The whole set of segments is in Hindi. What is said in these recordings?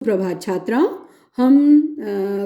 प्रभात छात्राओं, हम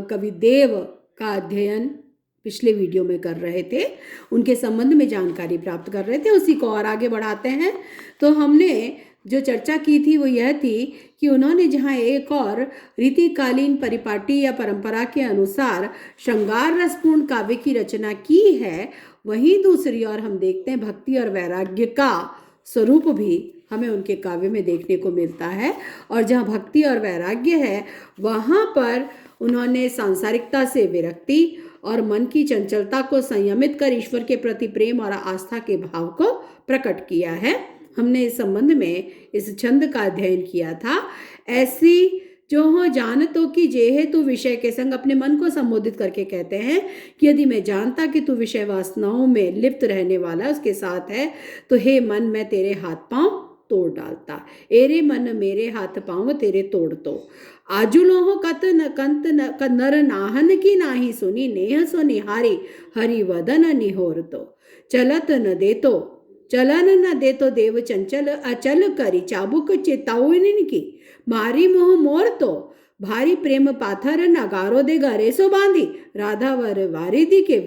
कवि देव का अध्ययन पिछले वीडियो में कर रहे थे, उनके संबंध में जानकारी प्राप्त कर रहे थे। उसी को और आगे बढ़ाते हैं। तो हमने जो चर्चा की थी वो यह थी कि उन्होंने जहाँ एक और रीतिकालीन परिपाटी या परंपरा के अनुसार श्रृंगार रसपूर्ण काव्य की रचना की है, वहीं दूसरी ओर हम देखते हैं भक्ति और वैराग्य का स्वरूप भी हमें उनके काव्य में देखने को मिलता है। और जहाँ भक्ति और वैराग्य है, वहाँ पर उन्होंने सांसारिकता से विरक्ति और मन की चंचलता को संयमित कर ईश्वर के प्रति प्रेम और आस्था के भाव को प्रकट किया है। हमने इस संबंध में इस छंद का अध्ययन किया था। ऐसी जो हो जानतो कि जेहे तू विषय के संग अपने मन को संबोधित करके कहते हैं कि यदि मैं जानता कि तू विषय वासनाओं में लिप्त रहने वाला उसके साथ है, तो हे मन मैं तेरे हाथ पांव तोड़ डालता। एरे मन मेरे हाथ पांव तेरे तोड़ तो। आजुलोह कत न कंत न नर नाहन की नाही सुनी नेह सो निहारी हरि वदन निहोर तो। चलत न दे तो चलन न दे तो देव चंचल अचल करी चाबुक चेताउन की मारी मोह मोर तो। भारी प्रेम पाथर नगारो दे गरे सो बांधी राधा वर वारिधि के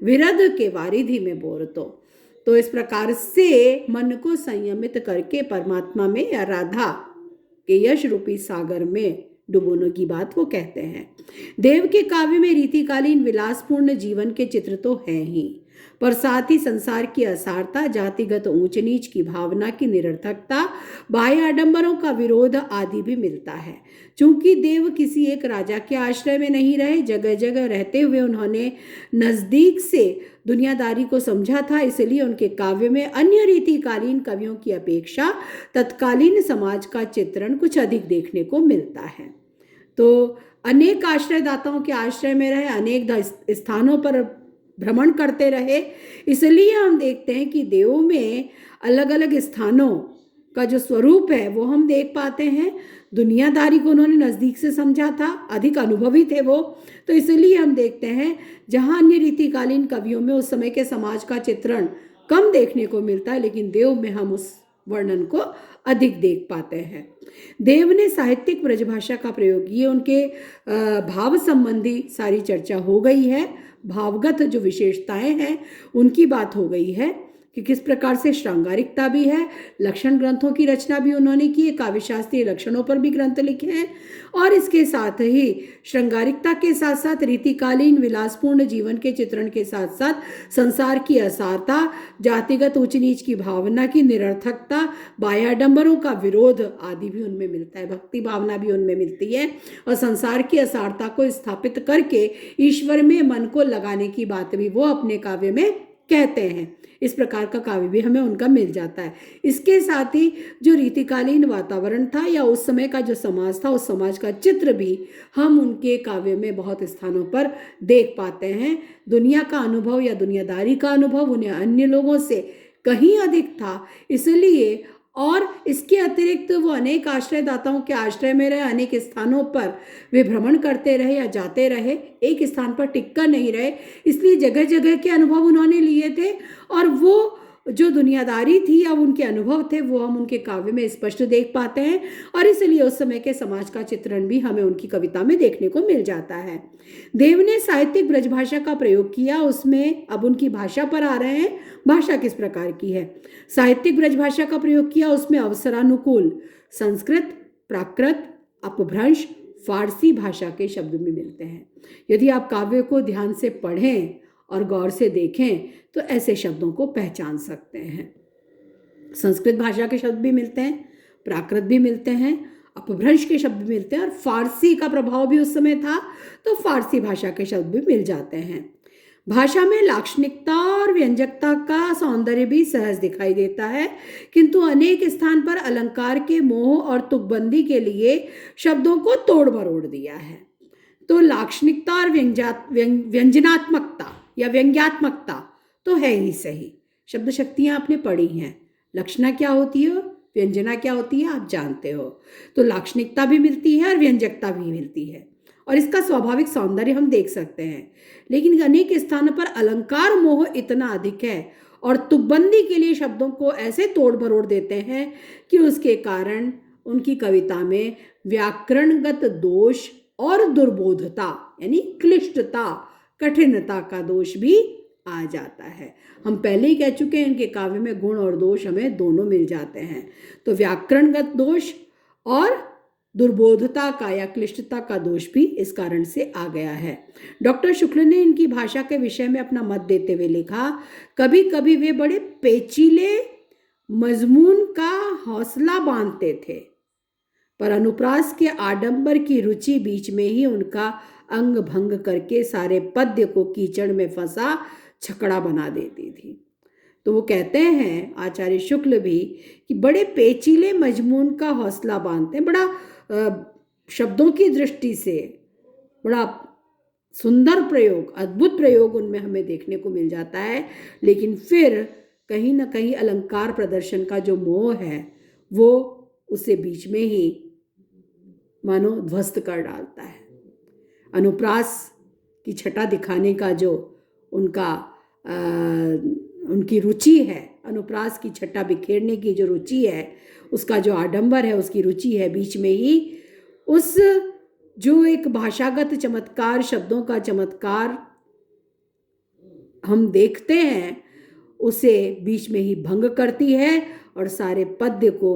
विरध के वारिधि में बोर तो इस प्रकार से मन को संयमित करके परमात्मा में या राधा के यश रूपी सागर में डुबोने की बात वो कहते हैं। देव के काव्य में रीतिकालीन विलासपूर्ण जीवन के चित्र तो हैं ही, पर साथ ही संसार की असारता, जातिगत ऊंच नीच की भावना की निरर्थकता, बाह्य आडंबरों का विरोध आदि भी मिलता है। चूंकि देव किसी एक राजा के आश्रय में नहीं रहे, जगह जगह रहते हुए उन्होंने नजदीक से दुनियादारी को समझा था, इसलिए उनके काव्य में अन्य रीतिकालीन कवियों की अपेक्षा तत्कालीन समाज का चित्रण कुछ अधिक देखने को मिलता है। तो अनेक आश्रयदाताओं के आश्रय में रहे, अनेक स्थानों पर भ्रमण करते रहे, इसलिए हम देखते हैं कि देव में अलग अलग स्थानों का जो स्वरूप है वो हम देख पाते हैं। दुनियादारी को उन्होंने नज़दीक से समझा था, अधिक अनुभवी थे वो, तो इसलिए हम देखते हैं जहाँ अन्य रीतिकालीन कवियों में उस समय के समाज का चित्रण कम देखने को मिलता है, लेकिन देव में हम उस वर्णन को अधिक देख पाते हैं। देव ने साहित्यिक ब्रजभाषा का प्रयोग, ये उनके भाव संबंधी सारी चर्चा हो गई है। भावगत जो विशेषताएं हैं उनकी बात हो गई है कि किस प्रकार से श्रृंगारिकता भी है। लक्षण ग्रंथों की रचना भी उन्होंने की है, काव्यशास्त्रीय लक्षणों पर भी ग्रंथ लिखे हैं, और इसके साथ ही श्रृंगारिकता के साथ साथ रीतिकालीन विलासपूर्ण जीवन के चित्रण के साथ साथ संसार की असारता, जातिगत ऊंच नीच की भावना की निरर्थकता, बाह्याडंबरों का विरोध आदि भी उनमें मिलता है। भक्ति भावना भी उनमें मिलती है, और संसार की असारता को स्थापित करके ईश्वर में मन को लगाने की बात भी वो अपने काव्य में कहते हैं। इस प्रकार का काव्य भी हमें उनका मिल जाता है। इसके साथ ही जो रीतिकालीन वातावरण था या उस समय का जो समाज था, उस समाज का चित्र भी हम उनके काव्य में बहुत स्थानों पर देख पाते हैं। दुनिया का अनुभव या दुनियादारी का अनुभव उन्हें अन्य लोगों से कहीं अधिक था, इसलिए और इसके अतिरिक्त वो अनेक आश्रयदाताओं के आश्रय में रहे, अनेक स्थानों पर वे भ्रमण करते रहे या जाते रहे, एक स्थान पर टिककर नहीं रहे, इसलिए जगह जगह के अनुभव उन्होंने लिए थे। और वो जो दुनियादारी थी या उनके अनुभव थे वो हम उनके काव्य में स्पष्ट देख पाते हैं, और इसलिए उस समय के समाज का चित्रण भी हमें उनकी कविता में देखने को मिल जाता है। देव ने साहित्यिक ब्रजभाषा का प्रयोग किया, उसमें अब उनकी भाषा पर आ रहे हैं। भाषा किस प्रकार की है? साहित्यिक ब्रजभाषा का प्रयोग किया, उसमें अवसरानुकूल संस्कृत, प्राकृत, अपभ्रंश, फारसी भाषा के शब्द भी मिलते हैं। यदि आप काव्य को ध्यान से पढ़ें और गौर से देखें तो ऐसे शब्दों को पहचान सकते हैं। संस्कृत भाषा के शब्द भी मिलते हैं, प्राकृत भी मिलते हैं, अपभ्रंश के शब्द भी मिलते हैं, और फारसी का प्रभाव भी उस समय था तो फारसी भाषा के शब्द भी मिल जाते हैं। भाषा में लाक्षणिकता और व्यंजकता का सौंदर्य भी सहज दिखाई देता है, किंतु अनेक स्थान पर अलंकार के मोह और तुकबंदी के लिए शब्दों को तोड़ मरोड़ दिया है। तो लाक्षणिकता और व्यंजनात्मकता या व्यंग्यात्मकता तो है ही सही। शब्द शक्तियाँ आपने पढ़ी हैं, लक्षणा क्या होती है, व्यंजना क्या होती है, आप जानते हो। तो लाक्षणिकता भी मिलती है और व्यंजकता भी मिलती है, और इसका स्वाभाविक सौंदर्य हम देख सकते हैं। लेकिन अनेक स्थानों पर अलंकार मोह इतना अधिक है और तुकबंदी के लिए शब्दों को ऐसे तोड़ मरोड़ देते हैं कि उसके कारण उनकी कविता में व्याकरणगत दोष और दुर्बोधता यानी क्लिष्टता, कठिनता का दोष भी आ जाता है। हम पहले ही कह चुके हैं इनके काव्य में गुण और दोष हमें दोनों मिल जाते हैं। तो व्याकरणगत दोष और दुर्बोधता का या क्लिष्टता का दोष भी इस कारण से आ गया है। डॉक्टर शुक्ल ने इनकी भाषा के विषय में अपना मत देते हुए लिखा, कभी कभी वे बड़े पेचीले मजमून का हौसला बांधते थे, पर अनुप्रास के आडंबर की रुचि बीच में ही उनका अंग भंग करके सारे पद्य को कीचड़ में फंसा छकड़ा बना देती थी। तो वो कहते हैं आचार्य शुक्ल भी कि बड़े पेचीले मजमून का हौसला बांधते हैं, बड़ा शब्दों की दृष्टि से बड़ा सुंदर प्रयोग, अद्भुत प्रयोग उनमें हमें देखने को मिल जाता है, लेकिन फिर कहीं ना कहीं अलंकार प्रदर्शन का जो मोह है वो उसे बीच में ही मानो ध्वस्त कर डालता है। अनुप्रास की छटा दिखाने का जो उनकी रुचि है, अनुप्रास की छटा बिखेरने की जो रुचि है, उसका जो आडंबर है, उसकी रुचि है, बीच में ही उस जो एक भाषागत चमत्कार, शब्दों का चमत्कार हम देखते हैं, उसे बीच में ही भंग करती है और सारे पद्य को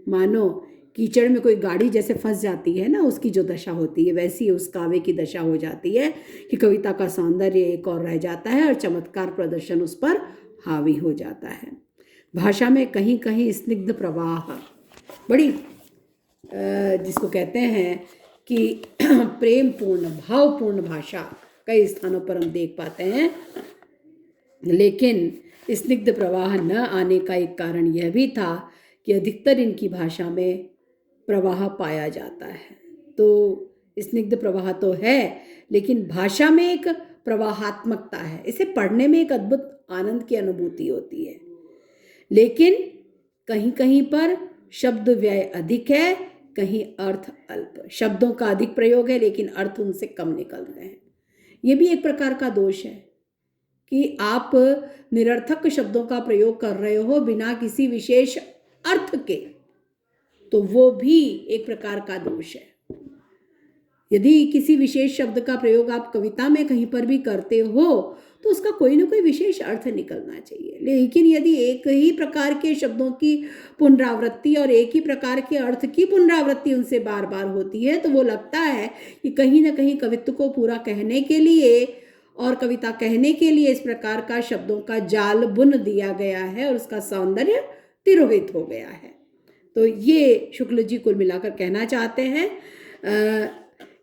मानो कीचड़ में कोई गाड़ी जैसे फंस जाती है ना, उसकी जो दशा होती है, वैसी उस काव्य की दशा हो जाती है कि कविता का सौंदर्य एक और रह जाता है और चमत्कार प्रदर्शन उस पर हावी हो जाता है। भाषा में कहीं कहीं स्निग्ध प्रवाह, बड़ी जिसको कहते हैं कि प्रेमपूर्ण, भावपूर्ण भाषा कई स्थानों पर हम देख पाते हैं, लेकिन स्निग्ध प्रवाह न आने का एक कारण यह भी था कि अधिकतर इनकी भाषा में प्रवाह पाया जाता है। तो स्निग्ध प्रवाह तो है, लेकिन भाषा में एक प्रवाहात्मकता है, इसे पढ़ने में एक अद्भुत आनंद की अनुभूति होती है, लेकिन कहीं कहीं पर शब्द व्यय अधिक है, कहीं अर्थ अल्प, शब्दों का अधिक प्रयोग है लेकिन अर्थ उनसे कम निकलते हैं। ये भी एक प्रकार का दोष है कि आप निरर्थक शब्दों का प्रयोग कर रहे हो बिना किसी विशेष अर्थ के, तो वो भी एक प्रकार का दोष है। यदि किसी विशेष शब्द का प्रयोग आप कविता में कहीं पर भी करते हो तो उसका कोई ना कोई विशेष अर्थ निकलना चाहिए, लेकिन यदि एक ही प्रकार के शब्दों की पुनरावृत्ति और एक ही प्रकार के अर्थ की पुनरावृत्ति उनसे बार बार होती है, तो वो लगता है कि कहीं ना कहीं कवित्व को पूरा कहने के लिए और कविता कहने के लिए इस प्रकार का शब्दों का जाल बुन दिया गया है और उसका सौंदर्य तिरोहित हो गया है। तो ये शुक्ल जी कुल मिलाकर कहना चाहते हैं।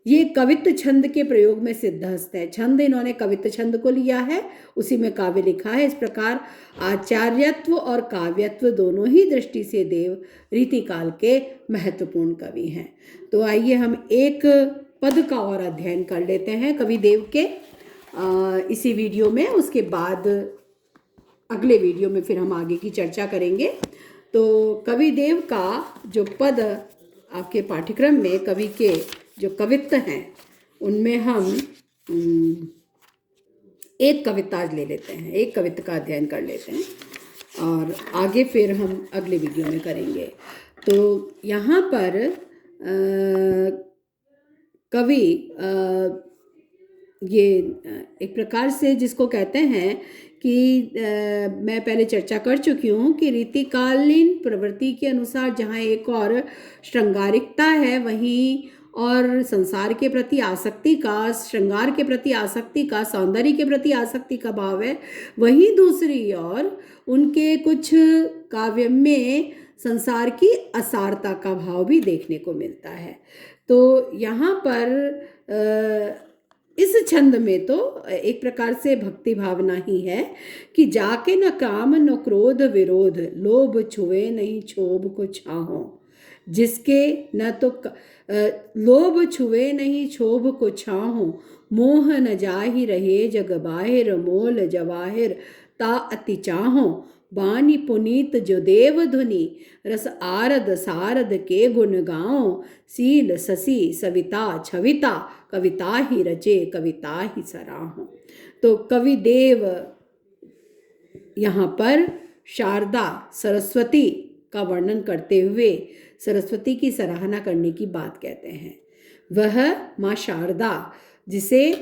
ये कवित्व छंद के प्रयोग में सिद्धहस्त है। छंद इन्होंने कवित्व छंद को लिया है, उसी में काव्य लिखा है। इस प्रकार आचार्यत्व और काव्यत्व दोनों ही दृष्टि से देव रीतिकाल के महत्वपूर्ण कवि हैं। तो आइए हम एक पद का और अध्ययन कर लेते हैं कवि देव के इसी वीडियो में, उसके बाद अगले वीडियो में फिर हम आगे की चर्चा करेंगे। तो कवि देव का जो पद आपके पाठ्यक्रम में कवि के जो कवित्व हैं उनमें हम एक कविता आज ले लेते हैं, एक कवित्व का अध्ययन कर लेते हैं और आगे फिर हम अगले वीडियो में करेंगे। तो यहाँ पर कवि ये एक प्रकार से जिसको कहते हैं कि मैं पहले चर्चा कर चुकी हूँ कि रीतिकालीन प्रवृत्ति के अनुसार जहाँ एक और श्रृंगारिकता है, वहीं और संसार के प्रति आसक्ति का, श्रृंगार के प्रति आसक्ति का, सौंदर्य के प्रति आसक्ति का भाव है, वहीं दूसरी ओर उनके कुछ काव्य में संसार की असारता का भाव भी देखने को मिलता है। तो यहाँ पर इस छंद में तो एक प्रकार से भक्ति भावना ही है कि जाके न काम न क्रोध विरोध, लोभ छुए नहीं क्षोभ को छाहो, जिसके न तो लोभ छुए नहीं क्षोभ को छाहो, मोह न जाहि रहे जग बाहिर, मोल जवाहिर ता अति चाहो, बानी पुनीत जो देव धुनि, रस आरद सारद के गुण गाओ, सील ससी सविता छविता, कविता ही रचे कविता ही सराहो। तो कवि देव यहाँ पर शारदा सरस्वती का वर्णन करते हुए सरस्वती की सराहना करने की बात कहते हैं। वह माँ शारदा जिसे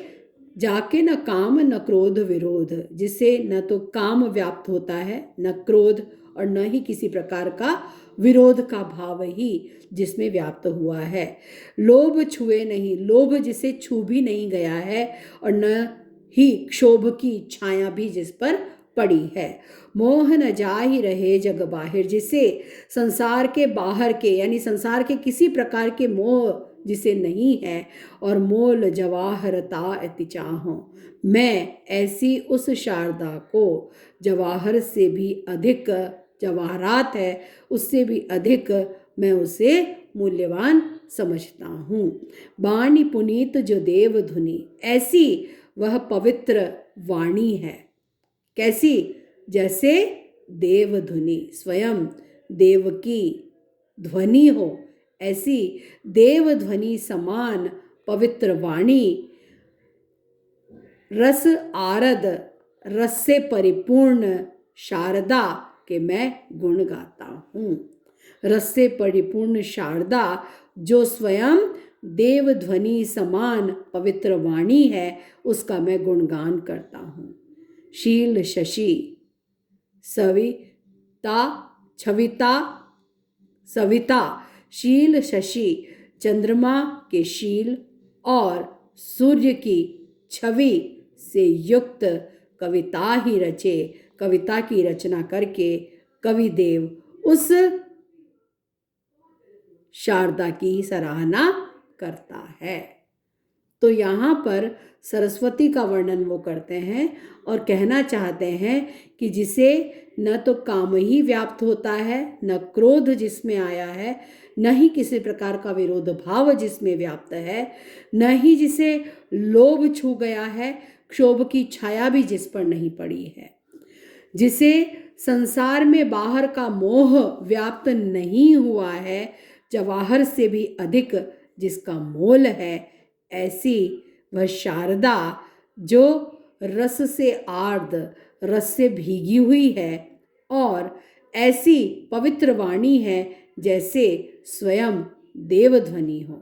जाके न काम न क्रोध विरोध, जिसे न तो काम व्याप्त होता है, न क्रोध, और न ही किसी प्रकार का विरोध का भाव ही जिसमें व्याप्त हुआ है। लोभ छुए नहीं, लोभ जिसे छू भी नहीं गया है, और न ही क्षोभ की छाया भी जिस पर पड़ी है। मोह न जा ही रहे जग बाहिर, जिसे संसार के बाहर के यानी संसार के किसी प्रकार के मोह जिसे नहीं है, और मोल जवाहरता अति चाहो। मैं ऐसी उस शारदा को जवाहर से भी अधिक, जवाहरात है उससे भी अधिक मैं उसे मूल्यवान समझता हूँ। वाणी पुनीत जो देव धुनि, ऐसी वह पवित्र वाणी है। कैसी? जैसे देव धुनि, स्वयं देव की ध्वनि हो, ऐसी देव ध्वनि समान पवित्र वाणी, रस आरद, रस से परिपूर्ण शारदा के मैं गुण गाता हूँ। रस से परिपूर्ण शारदा जो स्वयं देव ध्वनि समान पवित्र वाणी है, उसका मैं गुणगान करता हूँ। शील शशि सविता छविता सविता, शील शशि चंद्रमा के शील और सूर्य की छवि से युक्त कविता ही रचे, कविता की रचना करके कवि देव उस शारदा की सराहना करता है। तो यहाँ पर सरस्वती का वर्णन वो करते हैं और कहना चाहते हैं कि जिसे न तो काम ही व्याप्त होता है, न क्रोध जिसमें आया है, न ही किसी प्रकार का विरोध भाव जिसमें व्याप्त है, न ही जिसे लोभ छू गया है, क्षोभ की छाया भी जिस पर नहीं पड़ी है, जिसे संसार में बाहर का मोह व्याप्त नहीं हुआ है, जवाहर से भी अधिक जिसका मोल है, ऐसी वह शारदा जो रस से आर्द्र, रस से भीगी हुई है, और ऐसी पवित्र वाणी है जैसे स्वयं देवध्वनि हो,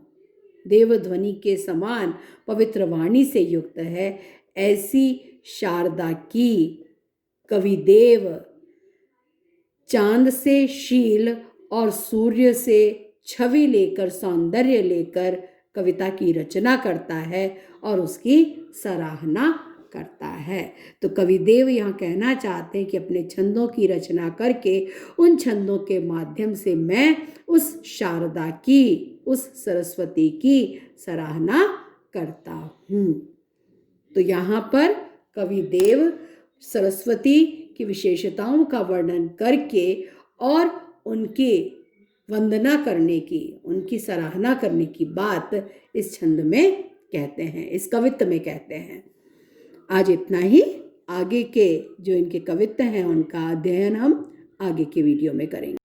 देवध्वनि के समान पवित्र वाणी से युक्त है। ऐसी शारदा की कविदेव चांद से शील और सूर्य से छवि लेकर, सौंदर्य लेकर कविता की रचना करता है और उसकी सराहना करता है। तो कविदेव यहाँ कहना चाहते हैं कि अपने छंदों की रचना करके उन छंदों के माध्यम से मैं उस शारदा की, उस सरस्वती की सराहना करता हूँ। तो यहाँ पर कविदेव सरस्वती की विशेषताओं का वर्णन करके और उनकी वंदना करने की, उनकी सराहना करने की बात इस छंद में कहते हैं, इस कवित्त में कहते हैं। आज इतना ही। आगे के जो इनके कवित्त हैं उनका अध्ययन हम आगे के वीडियो में करेंगे।